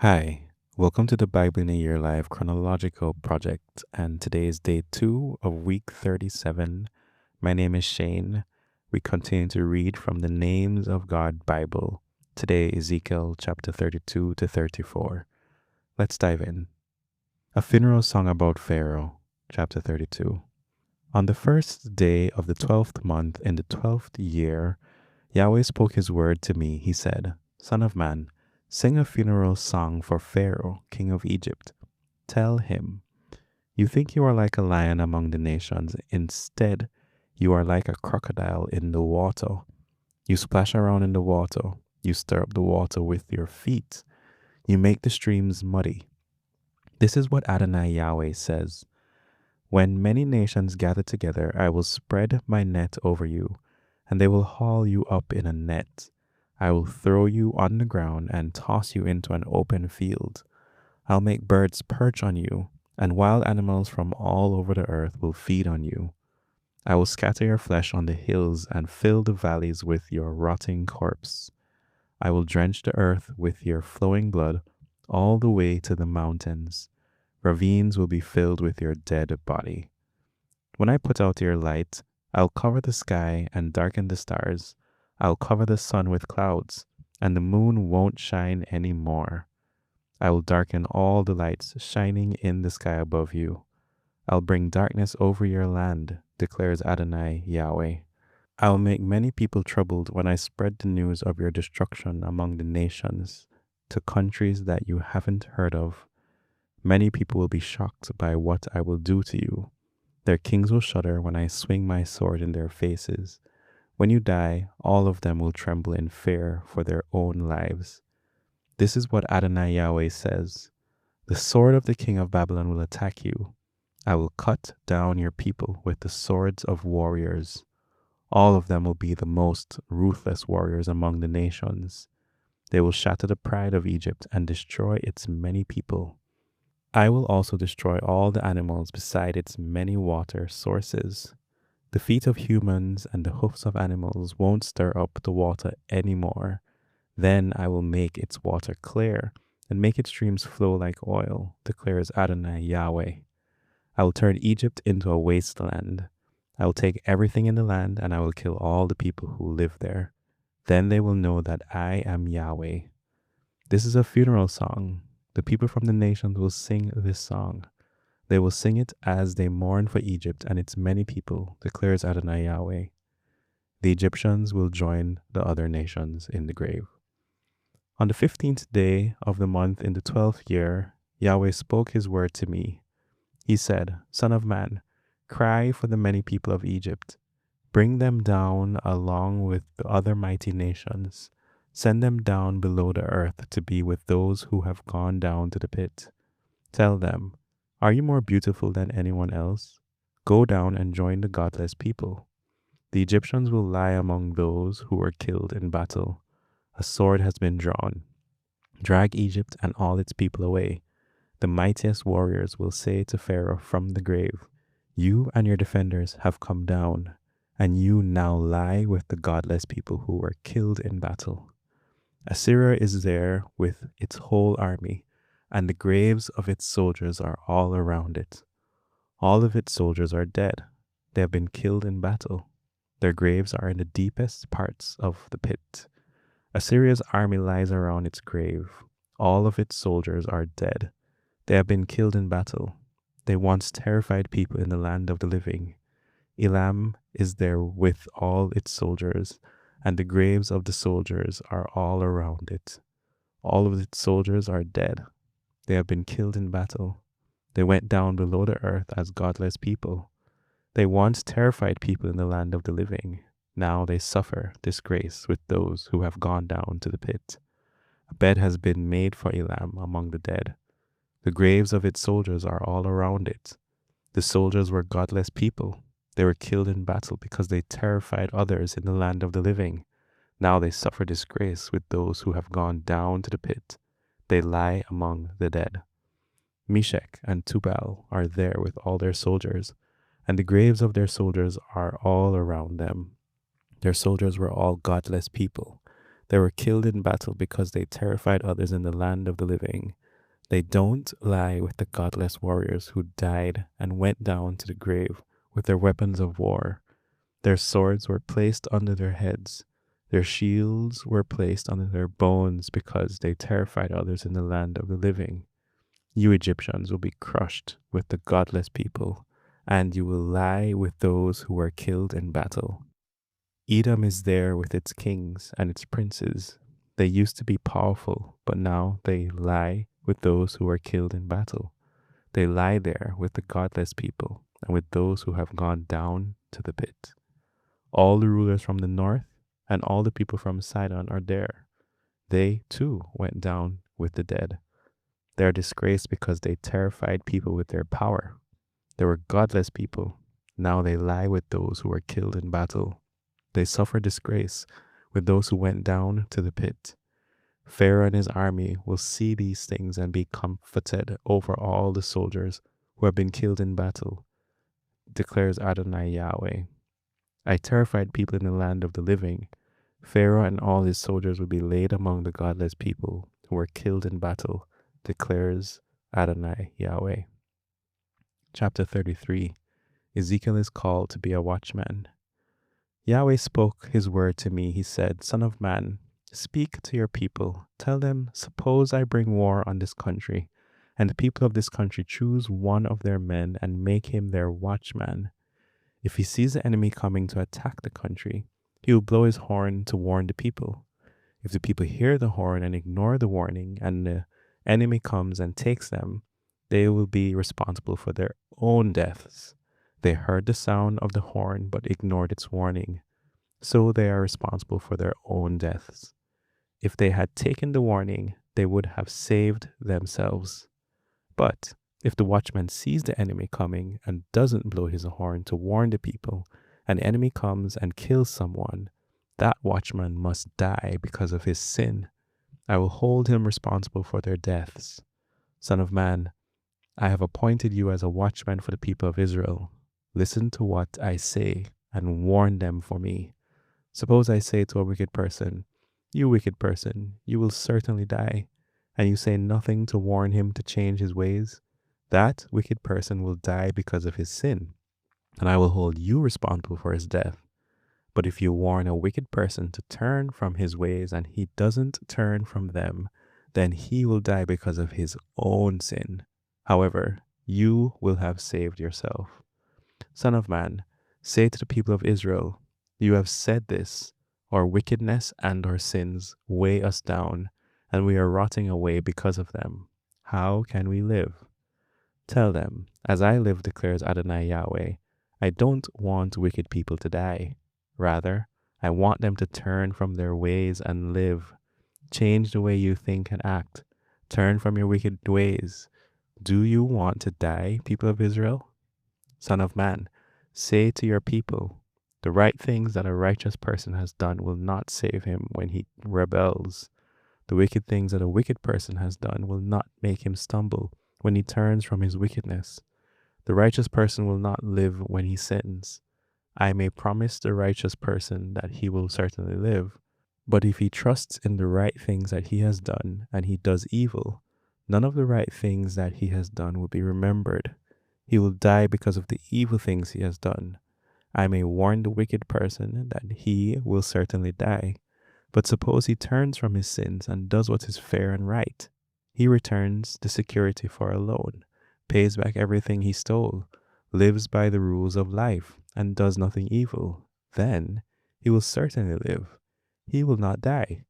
Hi, welcome to the Bible in a Year Live Chronological Project, and today is day 2 of week 37. My name is Shane. We continue to read from the Names of God Bible. Today, Ezekiel chapter 32 to 34. Let's dive in. A funeral song about Pharaoh, chapter 32. On the first day of the 12th month in the 12th year, Yahweh spoke his word to me. He said, Son of man, sing a funeral song for Pharaoh, king of Egypt. Tell him, you think you are like a lion among the nations. Instead, you are like a crocodile in the water. You splash around in the water. You stir up the water with your feet. You make the streams muddy. This is what Adonai Yahweh says. When many nations gather together, I will spread my net over you, and they will haul you up in a net. I will throw you on the ground and toss you into an open field. I'll make birds perch on you, and wild animals from all over the earth will feed on you. I will scatter your flesh on the hills and fill the valleys with your rotting corpse. I will drench the earth with your flowing blood all the way to the mountains. Ravines will be filled with your dead body. When I put out your light, I'll cover the sky and darken the stars. I'll cover the sun with clouds, and the moon won't shine any more. I will darken all the lights shining in the sky above you. I'll bring darkness over your land, declares Adonai Yahweh. I'll make many people troubled when I spread the news of your destruction among the nations to countries that you haven't heard of. Many people will be shocked by what I will do to you. Their kings will shudder when I swing my sword in their faces. When you die, all of them will tremble in fear for their own lives. This is what Adonai Yahweh says. The sword of the king of Babylon will attack you. I will cut down your people with the swords of warriors. All of them will be the most ruthless warriors among the nations. They will shatter the pride of Egypt and destroy its many people. I will also destroy all the animals beside its many water sources. The feet of humans and the hoofs of animals won't stir up the water anymore. Then I will make its water clear and make its streams flow like oil, declares Adonai Yahweh. I will turn Egypt into a wasteland. I will take everything in the land and I will kill all the people who live there. Then they will know that I am Yahweh. This is a funeral song. The people from the nations will sing this song. They will sing it as they mourn for Egypt and its many people, declares Adonai Yahweh. The Egyptians will join the other nations in the grave. On the 15th day of the month in the 12th year, Yahweh spoke his word to me. He said, Son of man, cry for the many people of Egypt. Bring them down along with the other mighty nations. Send them down below the earth to be with those who have gone down to the pit. Tell them, are you more beautiful than anyone else? Go down and join the godless people. The Egyptians will lie among those who were killed in battle. A sword has been drawn. Drag Egypt and all its people away. The mightiest warriors will say to Pharaoh from the grave, You and your defenders have come down, and you now lie with the godless people who were killed in battle. Assyria is there with its whole army, and the graves of its soldiers are all around it. All of its soldiers are dead. They have been killed in battle. Their graves are in the deepest parts of the pit. Assyria's army lies around its grave. All of its soldiers are dead. They have been killed in battle. They once terrified people in the land of the living. Elam is there with all its soldiers, and the graves of the soldiers are all around it. All of its soldiers are dead. They have been killed in battle. They went down below the earth as godless people. They once terrified people in the land of the living. Now they suffer disgrace with those who have gone down to the pit. A bed has been made for Elam among the dead. The graves of its soldiers are all around it. The soldiers were godless people. They were killed in battle because they terrified others in the land of the living. Now they suffer disgrace with those who have gone down to the pit. They lie among the dead. Meshach and Tubal are there with all their soldiers, and the graves of their soldiers are all around them. Their soldiers were all godless people. They were killed in battle because they terrified others in the land of the living. They don't lie with the godless warriors who died and went down to the grave with their weapons of war. Their swords were placed under their heads. Their shields were placed under their bones because they terrified others in the land of the living. You Egyptians will be crushed with the godless people, and you will lie with those who were killed in battle. Edom is there with its kings and its princes. They used to be powerful, but now they lie with those who were killed in battle. They lie there with the godless people and with those who have gone down to the pit. All the rulers from the north and all the people from Sidon are there. They too went down with the dead. They are disgraced because they terrified people with their power. They were godless people. Now they lie with those who were killed in battle. They suffer disgrace with those who went down to the pit. Pharaoh and his army will see these things and be comforted over all the soldiers who have been killed in battle, declares Adonai Yahweh. I terrified people in the land of the living. Pharaoh and all his soldiers will be laid among the godless people who were killed in battle, declares Adonai Yahweh. Chapter 33. Ezekiel is called to be a watchman. Yahweh spoke his word to me. He said, Son of man, speak to your people. Tell them, suppose I bring war on this country, and the people of this country choose one of their men and make him their watchman. If he sees the enemy coming to attack the country, he will blow his horn to warn the people. If the people hear the horn and ignore the warning, and the enemy comes and takes them, they will be responsible for their own deaths. They heard the sound of the horn but ignored its warning, so they are responsible for their own deaths. If they had taken the warning, they would have saved themselves. But if the watchman sees the enemy coming and doesn't blow his horn to warn the people, and the enemy comes and kills someone, that watchman must die because of his sin. I will hold him responsible for their deaths. Son of man, I have appointed you as a watchman for the people of Israel. Listen to what I say and warn them for me. Suppose I say to a wicked person, You wicked person, you will certainly die, and you say nothing to warn him to change his ways. That wicked person will die because of his sin, and I will hold you responsible for his death. But if you warn a wicked person to turn from his ways and he doesn't turn from them, then he will die because of his own sin. However, you will have saved yourself. Son of man, say to the people of Israel, You have said this, our wickedness and our sins weigh us down, and we are rotting away because of them. How can we live? Tell them, As I live, declares Adonai Yahweh, I don't want wicked people to die. Rather, I want them to turn from their ways and live. Change the way you think and act. Turn from your wicked ways. Do you want to die, people of Israel? Son of man, say to your people, The right things that a righteous person has done will not save him when he rebels. The wicked things that a wicked person has done will not make him stumble when he turns from his wickedness. The righteous person will not live when he sins. I may promise the righteous person that he will certainly live, but if he trusts in the right things that he has done and he does evil, none of the right things that he has done will be remembered. He will die because of the evil things he has done. I may warn the wicked person that he will certainly die, but suppose he turns from his sins and does what is fair and right. He returns the security for a loan, pays back everything he stole, lives by the rules of life, and does nothing evil. Then he will certainly live. He will not die.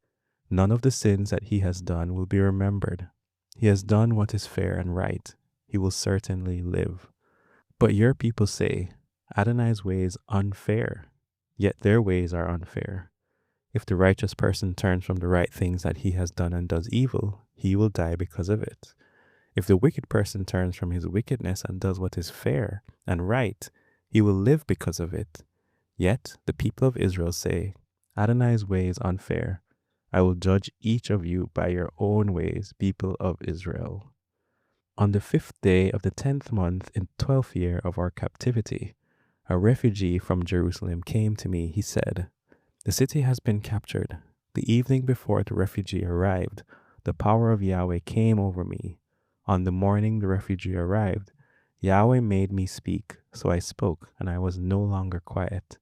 None of the sins that he has done will be remembered. He has done what is fair and right. He will certainly live. But your people say, Adonai's way is unfair, yet their ways are unfair. If the righteous person turns from the right things that he has done and does evil, he will die because of it. If the wicked person turns from his wickedness and does what is fair and right, he will live because of it. Yet the people of Israel say, Adonai's way is unfair. I will judge each of you by your own ways, people of Israel. On the 5th day of the 10th month in the 12th year of our captivity, a refugee from Jerusalem came to me. He said, The city has been captured. The evening before the refugee arrived, the power of Yahweh came over me. On the morning the refugee arrived, Yahweh made me speak, so I spoke, and I was no longer quiet.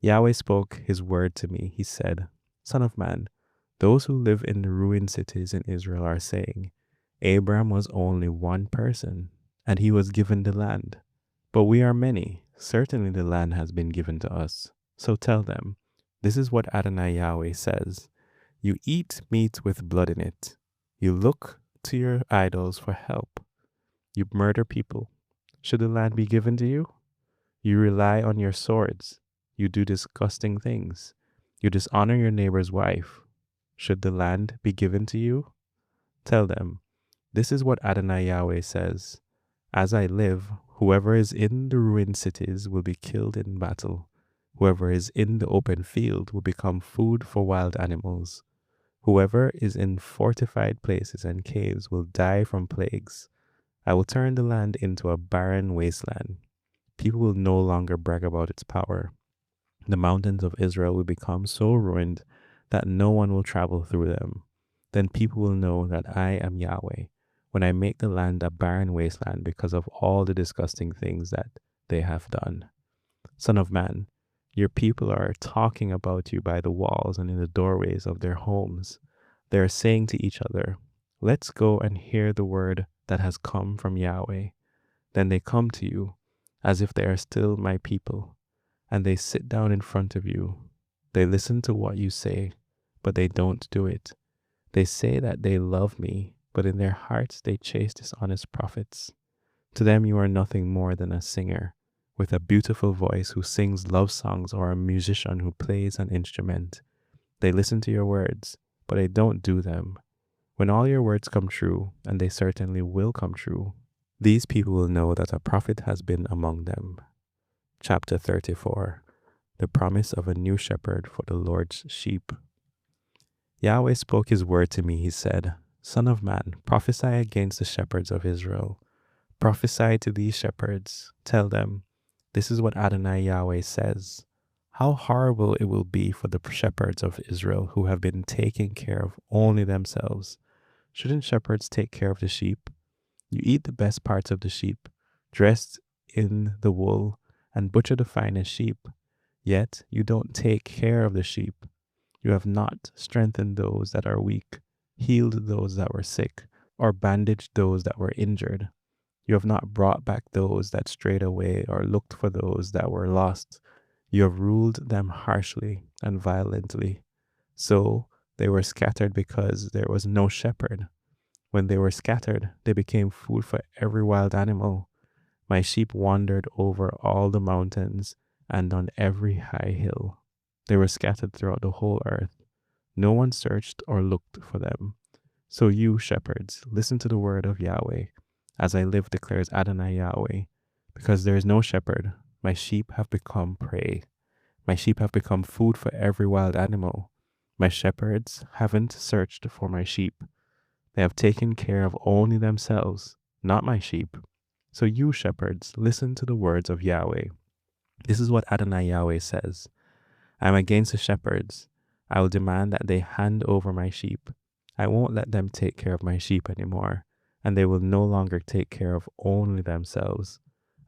Yahweh spoke his word to me. He said, Son of man, those who live in the ruined cities in Israel are saying, Abram was only one person, and he was given the land. But we are many. Certainly the land has been given to us. So tell them, this is what Adonai Yahweh says. You eat meat with blood in it. You look to your idols for help. You murder people. Should the land be given to you? You rely on your swords. You do disgusting things. You dishonor your neighbor's wife. Should the land be given to you? Tell them, this is what Adonai Yahweh says. As I live, whoever is in the ruined cities will be killed in battle. Whoever is in the open field will become food for wild animals. Whoever is in fortified places and caves will die from plagues. I will turn the land into a barren wasteland. People will no longer brag about its power. The mountains of Israel will become so ruined that no one will travel through them. Then people will know that I am Yahweh when I make the land a barren wasteland because of all the disgusting things that they have done. Son of man, your people are talking about you by the walls and in the doorways of their homes. They are saying to each other, let's go and hear the word that has come from Yahweh. Then they come to you as if they are still my people, and they sit down in front of you. They listen to what you say, but they don't do it. They say that they love me, but in their hearts they chase dishonest prophets. To them you are nothing more than a singer with a beautiful voice who sings love songs or a musician who plays an instrument. They listen to your words, but they don't do them. When all your words come true, and they certainly will come true, these people will know that a prophet has been among them. Chapter 34. The promise of a new shepherd for the Lord's sheep. Yahweh spoke his word to me. He said, Son of man, prophesy against the shepherds of Israel. Prophesy to these shepherds. Tell them, this is what Adonai Yahweh says. How horrible it will be for the shepherds of Israel who have been taking care of only themselves. Shouldn't shepherds take care of the sheep? You eat the best parts of the sheep, dressed in the wool, and butcher the finest sheep. Yet you don't take care of the sheep. You have not strengthened those that are weak, healed those that were sick, or bandaged those that were injured. You have not brought back those that strayed away or looked for those that were lost. You have ruled them harshly and violently. So they were scattered because there was no shepherd. When they were scattered, they became food for every wild animal. My sheep wandered over all the mountains and on every high hill. They were scattered throughout the whole earth. No one searched or looked for them. So you, shepherds, listen to the word of Yahweh. As I live, declares Adonai Yahweh, because there is no shepherd, my sheep have become prey. My sheep have become food for every wild animal. My shepherds haven't searched for my sheep. They have taken care of only themselves, not my sheep. So you, shepherds, listen to the words of Yahweh. This is what Adonai Yahweh says. I am against the shepherds. I will demand that they hand over my sheep. I won't let them take care of my sheep anymore, and they will no longer take care of only themselves.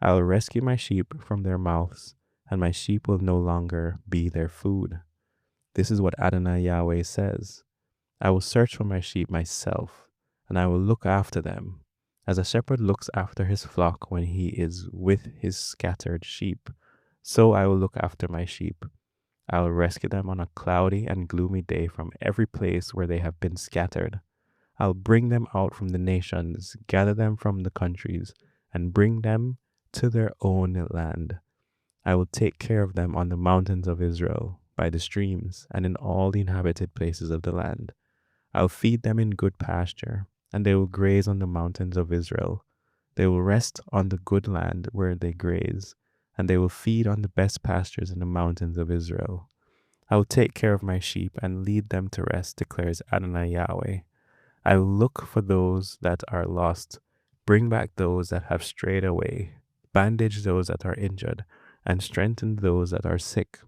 I will rescue my sheep from their mouths, and my sheep will no longer be their food. This is what Adonai Yahweh says. I will search for my sheep myself, and I will look after them, as a shepherd looks after his flock when he is with his scattered sheep. So I will look after my sheep. I will rescue them on a cloudy and gloomy day from every place where they have been scattered. I'll bring them out from the nations, gather them from the countries, and bring them to their own land. I will take care of them on the mountains of Israel, by the streams, and in all the inhabited places of the land. I'll feed them in good pasture, and they will graze on the mountains of Israel. They will rest on the good land where they graze, and they will feed on the best pastures in the mountains of Israel. I will take care of my sheep and lead them to rest, declares Adonai Yahweh. I will look for those that are lost, bring back those that have strayed away, bandage those that are injured, and strengthen those that are sick.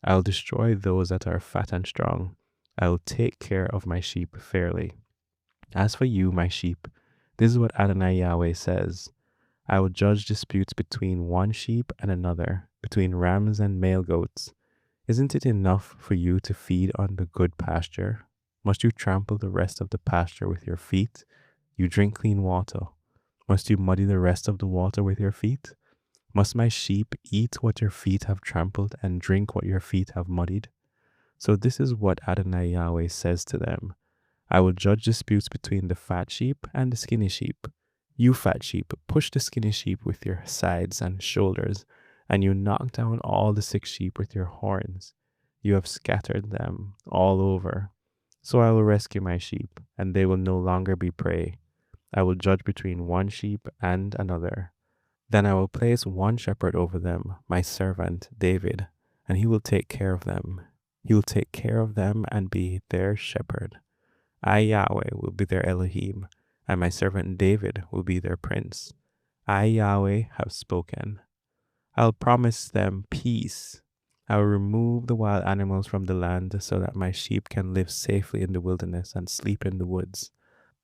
I will destroy those that are fat and strong, I will take care of my sheep fairly. As for you, my sheep, this is what Adonai Yahweh says. I will judge disputes between one sheep and another, between rams and male goats. Isn't it enough for you to feed on the good pasture? Must you trample the rest of the pasture with your feet? You drink clean water. Must you muddy the rest of the water with your feet? Must my sheep eat what your feet have trampled and drink what your feet have muddied? So this is what Adonai Yahweh says to them. I will judge disputes between the fat sheep and the skinny sheep. You fat sheep, push the skinny sheep with your sides and shoulders, and you knock down all the sick sheep with your horns. You have scattered them all over. So I will rescue my sheep, and they will no longer be prey. I will judge between one sheep and another. Then I will place one shepherd over them, my servant David, and he will take care of them. He will take care of them and be their shepherd. I, Yahweh, will be their Elohim, and my servant David will be their prince. I, Yahweh, have spoken. I'll promise them peace. I will remove the wild animals from the land so that my sheep can live safely in the wilderness and sleep in the woods.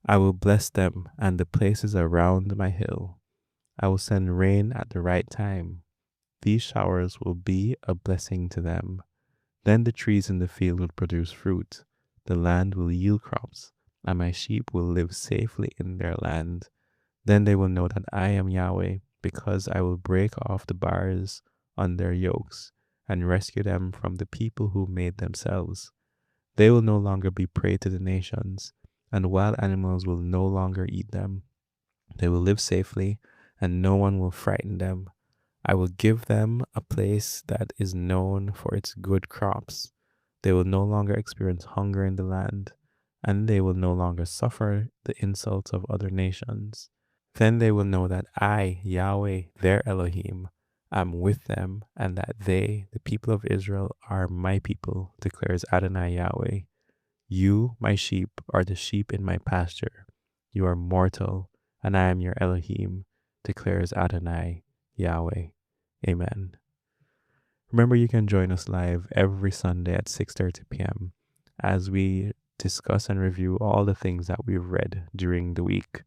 I will bless them and the places around my hill. I will send rain at the right time. These showers will be a blessing to them. Then the trees in the field will produce fruit. The land will yield crops, and my sheep will live safely in their land. Then they will know that I am Yahweh, because I will break off the bars on their yokes and rescue them from the people who made themselves. They will no longer be prey to the nations, and wild animals will no longer eat them. They will live safely, and no one will frighten them. I will give them a place that is known for its good crops. They will no longer experience hunger in the land, and they will no longer suffer the insults of other nations. Then they will know that I, Yahweh, their Elohim, am with them, and that they, the people of Israel, are my people, declares Adonai Yahweh. You, my sheep, are the sheep in my pasture. You are mortal, and I am your Elohim, declares Adonai Yahweh. Amen. Remember, you can join us live every Sunday at 6:30 p.m. as we discuss and review all the things that we've read during the week.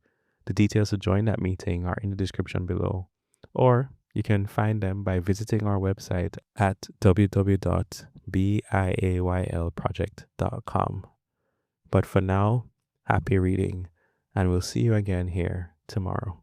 The details to join that meeting are in the description below, or you can find them by visiting our website at www.Biayl.Project.com. But for now, happy reading, and we'll see you again here tomorrow.